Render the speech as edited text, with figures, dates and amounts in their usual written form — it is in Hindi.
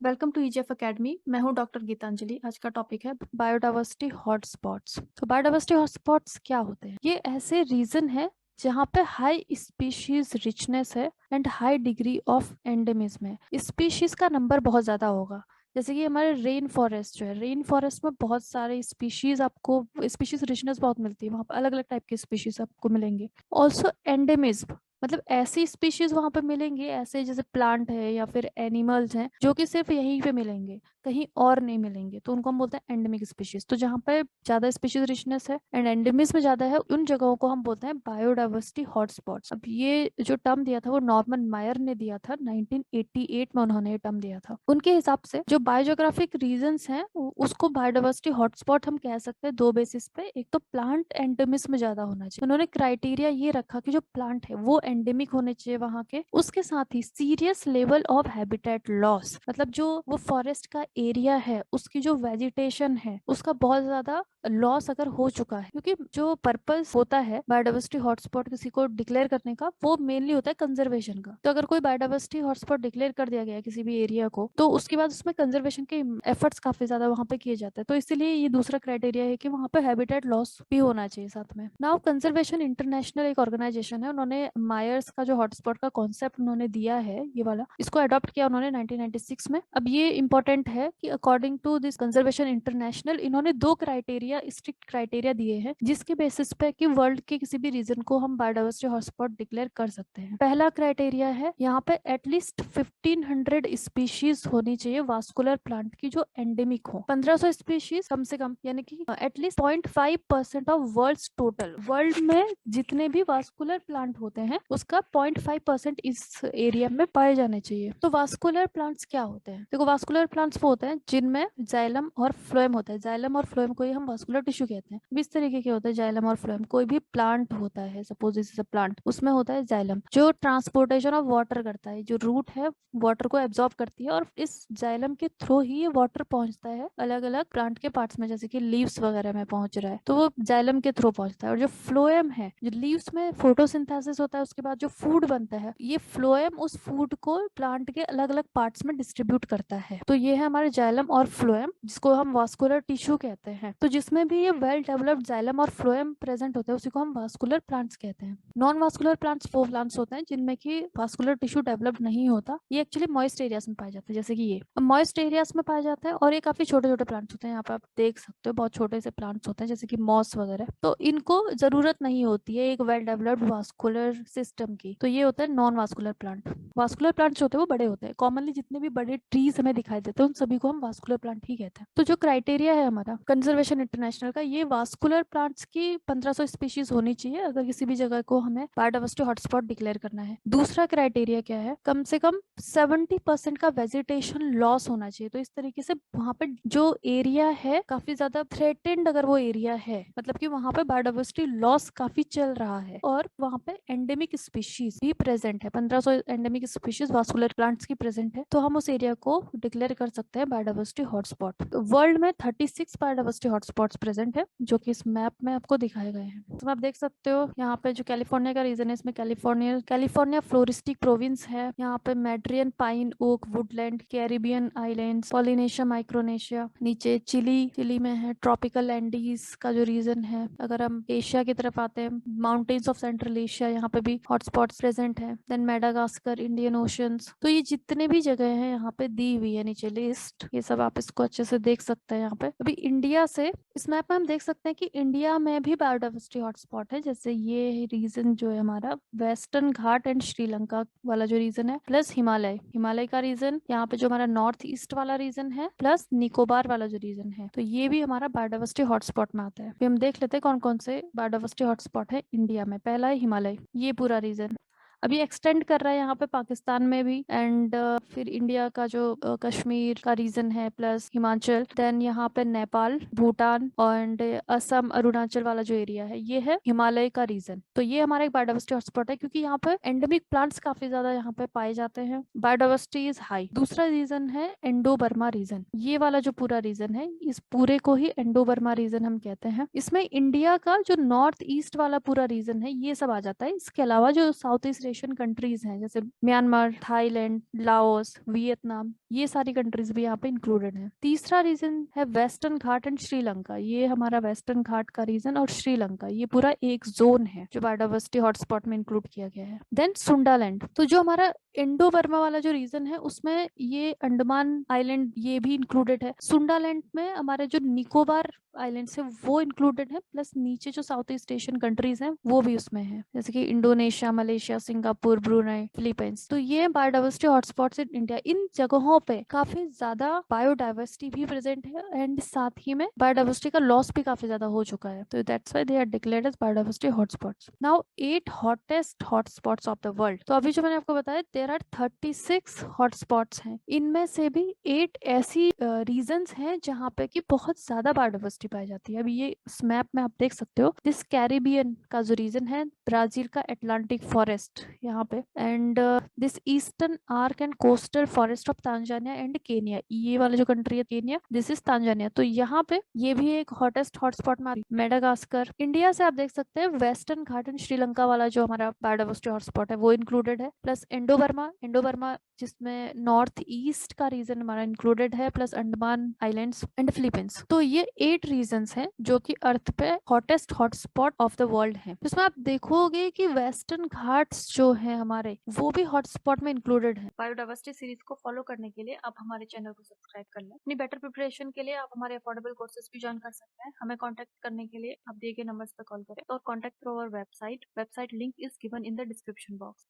Welcome to EGF academy. मैं हूं डॉक्टर गीतांजलि। आज का टॉपिक है बायोडाइवर्सिटी हॉटस्पॉट्स। तो बायोडाइवर्सिटी हॉटस्पॉट्स क्या होते हैं? ये ऐसे रीजन है जहाँ पे हाई स्पीशीज रिचनेस है and high degree of endemism है। स्पीशीज का नंबर बहुत ज्यादा होगा। जैसे कि हमारे रेन फॉरेस्ट जो है, रेन फॉरेस्ट में बहुत सारे स्पीशीज, आपको स्पीशीज रिचनेस बहुत मिलती है। वहाँ पर अलग अलग टाइप के स्पीशीज आपको मिलेंगे। ऑल्सो एंडेमिज्म, मतलब ऐसी स्पीशीज वहां पे मिलेंगे, ऐसे जैसे प्लांट है या फिर एनिमल्स हैं जो कि सिर्फ यहीं पे मिलेंगे, कहीं और नहीं मिलेंगे, तो उनको हम बोलते हैं एंडेमिक स्पीशीज। तो जहाँ पे ज्यादा स्पीशीज रिचनेस है एंड एंडेमिज्म ज्यादा है, उन जगहों को हम बोलते हैं बायोडाइवर्सिटी हॉटस्पॉट्स। अब ये जो टर्म दिया था वो नॉर्मन मायर ने दिया था 1988 में, उन्होंने ये टर्म दिया था। उनके हिसाब से जो बायोजोग्राफिक रीजंस हैं उसको बायोडाइवर्सिटी हॉटस्पॉट हम कह सकते हैं दो बेसिस पे। एक तो प्लांट एंडेमिज्म ज्यादा होना चाहिए। उन्होंने क्राइटेरिया ये रखा कि जो प्लांट है वो एंडेमिक होने चाहिए वहां के, उसके साथ ही serious level of habitat loss, मतलब जो वो फॉरेस्ट का एरिया है उसकी जो वेजिटेशन है उसका बहुत ज्यादा लॉस अगर हो चुका है। क्योंकि जो पर्पस होता है बायोडाइवर्सिटी हॉटस्पॉट किसी को डिक्लेयर करने का, वो मेनली होता है कंजर्वेशन का। तो अगर कोई बायोडाइवर्सिटी हॉटस्पॉट डिक्लेयर कर दिया गया है किसी भी एरिया को, तो उसके बाद उसमें कंजर्वेशन के एफर्ट्स काफी ज्यादा वहां पे किए जाते हैं। तो इसीलिए ये दूसरा क्राइटेरिया है कि वहां पे हैबिटेट लॉस भी होना चाहिए साथ में। नाउ कंजर्वेशन इंटरनेशनल एक ऑर्गेनाइजेशन है, उन्होंने मायर्स का जो हॉटस्पॉट का कॉन्सेप्ट उन्होंने दिया है, ये वाला, इसको अडॉप्ट किया उन्होंने 1996 में। अब ये इंपॉर्टेंट है कि according to this conservation international, इन्होंने दो क्राइटेरिया, स्ट्रिक्ट क्राइटेरिया दिए हैं जिसके बेसिस पे कि वर्ल्ड के किसी भी रीजन को हम बायोडाइवर्सिटी हॉटस्पॉट डिक्लेयर कर सकते हैं। पहला क्राइटेरिया है यहाँ पे एटलीस्ट 1500 स्पीशीज होनी चाहिए वास्कुलर प्लांट की जो एंडेमिक हो। 1500 स्पीशीज कम से कम, यानी कि at least 0.5% of world total, world में जितने भी वास्कुलर प्लांट होते हैं उसका 0.5% इस एरिया में पाए जाने चाहिए। तो वास्कुलर प्लांट्स क्या होते हैं? देखो, वास्कुलर प्लांट्स वो होते हैं जिनमें जाइलम और फ्लोएम होता है। जाइलम और फ्लोएम को ही हम वास्कुलर टिश्यू कहते हैं। इस तरीके के होते हैं जाइलम और फ्लोएम। कोई भी प्लांट होता है, suppose this is a plant, उसमें होता है जाइलम जो ट्रांसपोर्टेशन ऑफ वाटर करता है। जो रूट है वाटर को एब्जॉर्ब करती है और इस जाइलम के थ्रू ही ये वाटर पहुंचता है अलग अलग प्लांट के पार्ट्स में, जैसे कि लीव्स वगैरह में पहुंच रहा है तो वो जाइलम के थ्रू पहुंचता है। और जो फ्लोएम है, जो लीव्स में फोटोसिंथेसिस होता है, उसके बाद जो फूड बनता है, ये फ्लोएम उस फूड को प्लांट के अलग अलग पार्ट्स में डिस्ट्रीब्यूट करता है। तो ये है हमारे जाइलम और फ्लोएम, जिसको हम वास्कुलर टिश्यू कहते हैं। तो जिसमें भी ये वेल डेवलप्ड जाइलम और फ्लोएम प्रेजेंट होते हैं उसी को हम वास्कुलर प्लांट्स कहते हैं। नॉन वास्कुलर प्लांट्स वो प्लांट्स होते हैं जिनमें की वास्कुलर टिश्यू डेवलप्ड नहीं होता। ये एक्चुअली मॉइस्ट एरियाज में पाए जाते हैं, जैसे कि ये मॉइस्ट एरियाज में पाए जाते हैं। और ये काफी छोटे छोटे प्लांट्स होते हैं, यहाँ पे आप देख सकते हो बहुत छोटे से प्लांट्स होते हैं जैसे कि मॉस वगैरह। तो इनको जरूरत नहीं होती है एक वेल डेवलप्ड वास्कुलर सिस्टम की। तो ये होता है non vascular plant. Vascular plants होते हैं वो बड़े होते हैं। कॉमनली जितने भी बड़े ट्रीज हमें दिखाई देते हैं उन सभी को हम वास्कुलर प्लांट ही कहते हैं। तो जो क्राइटेरिया है हमारा कंजर्वेशन इंटरनेशनल का, ये वास्कुलर प्लांट्स की 1500 स्पीशीज होनी चाहिए अगर किसी भी जगह को हमें बायोडाइवर्सिटी हॉटस्पॉट डिक्लेयर करना है। दूसरा क्राइटेरिया क्या है? कम से कम 70% का वेजिटेशन लॉस होना चाहिए। तो इस तरीके से वहां पे जो एरिया है काफी ज्यादा थ्रेटेंड, अगर वो एरिया है, मतलब कि वहां पे बायोडाइवर्सिटी लॉस काफी चल रहा है और वहां पे एंडेमिक स्पीशीज भी प्रेजेंट है, 1500 एंडेमिक स्पीशीज वास्कुलर प्लांट्स की प्रेजेंट है, तो हम उस एरिया को डिक्लेयर कर सकते हैं बायोडाइवर्सिटी हॉटस्पॉट। वर्ल्ड में 36 बायोडाइवर्सिटी हॉटस्पॉट्स प्रेजेंट है जो कि इस मैप में आपको दिखाए गए हैं। तो आप देख सकते हो यहाँ पे जो कैलिफोर्निया का रीजन है, इसमें कैलिफोर्निया फ्लोरिस्टिक प्रोविंस है। यहाँ पे Madrean pine oak woodland, Caribbean islands, Polynesia, Micronesia, नीचे चिली में है ट्रॉपिकल एंडीज का जो रीजन है। अगर हम एशिया की तरफ आते हैं, माउंटेन्स ऑफ सेंट्रल एशिया, यहाँ पे भी हॉटस्पॉट्स प्रेजेंट है। Then Madagascar, Indian oceans. तो ये जितने भी जगह हैं यहाँ पे दी हुई है नीचे लिस्ट, ये सब आप इसको अच्छे से देख सकते हैं। यहाँ पे अभी इंडिया से इस मैप में हम देख सकते हैं कि इंडिया में भी बायोडाइवर्सिटी हॉटस्पॉट है। जैसे ये रीजन जो है हमारा वेस्टर्न घाट एंड श्रीलंका वाला जो रीजन है, प्लस हिमालय का रीजन, यहाँ पे जो हमारा नॉर्थ ईस्ट वाला रीजन है, प्लस निकोबार वाला जो रीजन है, तो ये भी हमारा बायोडाइवर्सिटी हॉटस्पॉट में आता है। फिर हम देख लेते हैं कौन कौन से बायोडाइवर्सिटी हॉटस्पॉट है इंडिया में। पहला है हिमालय, ये पूरा रीजन अभी एक्सटेंड कर रहा है यहाँ पे पाकिस्तान में भी। एंड फिर इंडिया का जो कश्मीर का रीजन है, प्लस हिमाचल, देन यहाँ पे नेपाल, भूटान एंड असम, अरुणाचल वाला जो एरिया है, ये है हिमालय का रीजन। तो ये हमारा एक बायोडाइवर्सिटी हॉटस्पॉट है क्योंकि यहाँ पे एंडेमिक प्लांट्स काफी ज्यादा यहाँ पे पाए जाते हैं, बायोडाइवर्सिटी इज हाई। दूसरा रीजन है इंडो बर्मा रीजन। ये वाला जो पूरा रीजन है, इस पूरे को ही इंडो बर्मा रीजन हम कहते हैं। इसमें इंडिया का जो नॉर्थ ईस्ट वाला पूरा रीजन है ये सब आ जाता है। इसके अलावा जो साउथ ईस्ट एशियन कंट्रीज हैं, जैसे म्यांमार, थाईलैंड, लाओस, वियतनाम, ये सारी कंट्रीज भी यहाँ पे इंक्लूडेड है। तीसरा रीजन है वेस्टर्न घाट एंड श्रीलंका। ये हमारा वेस्टर्न घाट का रीजन और श्रीलंका, ये पूरा एक जोन है जो बायोडाइवर्सिटी हॉटस्पॉट में इंक्लूड किया गया है। देन सुंडालैंड, तो जो हमारा इंडो बर्मा वाला जो रीजन है उसमें ये अंडमान आइलैंड ये भी इंक्लूडेड है। सुंडालैंड में हमारे जो निकोबार आइलैंड्स है वो इंक्लूडेड है, प्लस नीचे जो साउथ ईस्ट एशियन कंट्रीज हैं वो भी उसमें है, जैसे कि Indonesia, Malaysia, Singapore, Brunei, Philippines. तो ये बायोडाइवर्सिटी हॉटस्पॉट्स इन इंडिया। इन जगहों पे काफी ज्यादा बायोडाइवर्सिटी भी प्रेजेंट है एंड साथ ही में बायोडाइवर्सिटी का लॉस भी काफी ज्यादा हो चुका है, तो that's why they are declared as biodiversity hotspots. Now 8 hottest hotspots of the world. तो अभी जो मैंने आपको बताया देयर आर 36 हॉटस्पॉट्स हैं, इनमें से भी 8 ऐसी रीजन्स हैं जहाँ पे कि बहुत ज्यादा बायोडाइवर्सिटी पाई जाती है। अभी ये इस मैप में आप देख सकते हो, दिस कैरिबियन का जो रीजन है, ब्राजील का एटलांटिक फॉरेस्ट यहाँ पे, and this eastern arc and coastal forest of Tanzania and Kenya, ये वाला जो कंट्री है केनिया, दिस इज तांजानिया। तो यहाँ पे ये भी एक हॉटेस्ट हॉटस्पॉट में। मेडागास्कर, इंडिया से आप देख सकते हैं वेस्टर्न घाट एंड श्रीलंका वाला जो हमारा बायोडाइवर्सिटी हॉटस्पॉट है वो इंक्लूडेड है, प्लस इंडो बर्मा जिसमें नॉर्थ ईस्ट का रीजन हमारा इंक्लूडेड है, plus Andaman islands and Philippines. तो ये 8 रीजन्स हैं जो कि अर्थ पे hottest hotspot of the world है। इसमें आप देखोगे कि वेस्टर्न घाट्स जो है हमारे वो भी हॉटस्पॉट में इंक्लूडेड है। बायोडाइवर्सिटी सीरीज को फॉलो करने के लिए आप हमारे चैनल को सब्सक्राइब कर लें। अपनी बेटर प्रिपरेशन के लिए आप हमारे अफोर्डेबल कोर्सेज भी ज्वाइन कर सकते हैं। हमें कॉन्टेक्ट करने के लिए आप दिए गए नंबर्स पर कॉल करें और contact through our website link is given in the description box.